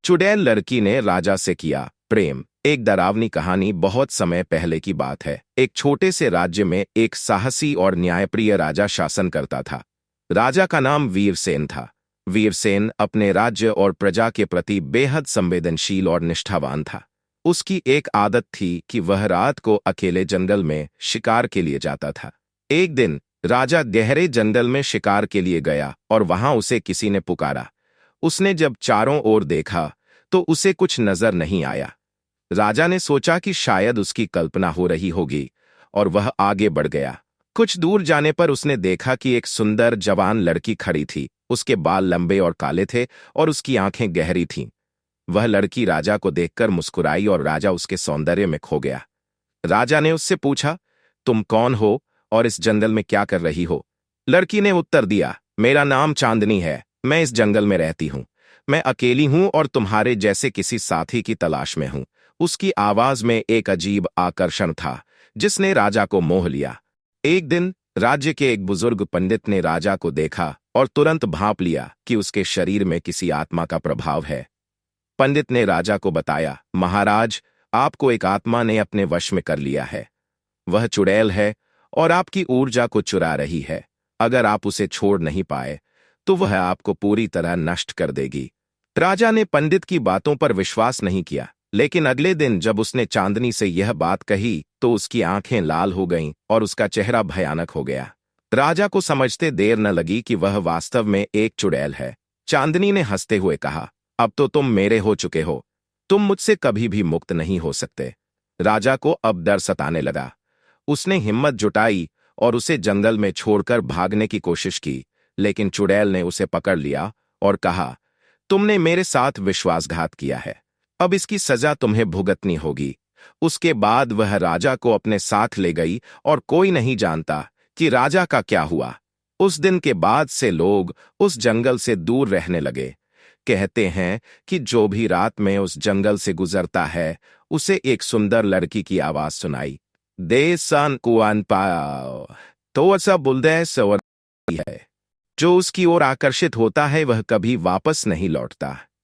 चुड़ैल लड़की ने राजा से किया प्रेम। एक डरावनी कहानी। बहुत समय पहले की बात है। एक छोटे से राज्य में एक साहसी और न्यायप्रिय राजा शासन करता था। राजा का नाम वीरसेन था। वीरसेन अपने राज्य और प्रजा के प्रति बेहद संवेदनशील और निष्ठावान था। उसकी एक आदत थी कि वह रात को अकेले जंगल में शिकार के लिए जाता था। एक दिन राजा गहरे जंगल में शिकार के लिए गया और वहां उसे किसी ने पुकारा। उसने जब चारों ओर देखा तो उसे कुछ नजर नहीं आया। राजा ने सोचा कि शायद उसकी कल्पना हो रही होगी और वह आगे बढ़ गया। कुछ दूर जाने पर उसने देखा कि एक सुंदर जवान लड़की खड़ी थी। उसके बाल लंबे और काले थे और उसकी आंखें गहरी थीं। वह लड़की राजा को देखकर मुस्कुराई और राजा उसके सौंदर्य में खो गया। राजा ने उससे पूछा, तुम कौन हो और इस जंगल में क्या कर रही हो? लड़की ने उत्तर दिया, मेरा नाम चांदनी है। मैं इस जंगल में रहती हूँ। मैं अकेली हूं और तुम्हारे जैसे किसी साथी की तलाश में हूं। उसकी आवाज में एक अजीब आकर्षण था जिसने राजा को मोह लिया। एक दिन राज्य के एक बुजुर्ग पंडित ने राजा को देखा और तुरंत भांप लिया कि उसके शरीर में किसी आत्मा का प्रभाव है। पंडित ने राजा को बताया, महाराज, आपको एक आत्मा ने अपने वश में कर लिया है। वह चुड़ैल है और आपकी ऊर्जा को चुरा रही है। अगर आप उसे छोड़ नहीं पाए तो वह आपको पूरी तरह नष्ट कर देगी। राजा ने पंडित की बातों पर विश्वास नहीं किया, लेकिन अगले दिन जब उसने चांदनी से यह बात कही तो उसकी आंखें लाल हो गईं और उसका चेहरा भयानक हो गया। राजा को समझते देर न लगी कि वह वास्तव में एक चुड़ैल है। चांदनी ने हंसते हुए कहा, अब तो तुम मेरे हो चुके हो। तुम मुझसे कभी भी मुक्त नहीं हो सकते। राजा को अब डर सताने लगा। उसने हिम्मत जुटाई और उसे जंगल में छोड़कर भागने की कोशिश की, लेकिन चुड़ैल ने उसे पकड़ लिया और कहा, तुमने मेरे साथ विश्वासघात किया है। अब इसकी सजा तुम्हें भुगतनी होगी। उसके बाद वह राजा को अपने साथ ले गई और कोई नहीं जानता कि राजा का क्या हुआ। उस दिन के बाद से लोग उस जंगल से दूर रहने लगे। कहते हैं कि जो भी रात में उस जंगल से गुजरता है उसे एक सुंदर लड़की की आवाज सुनाई दे सन कुआन पाओ। तो ऐसा बुलदे सवर है। जो उसकी ओर आकर्षित होता है वह कभी वापस नहीं लौटता।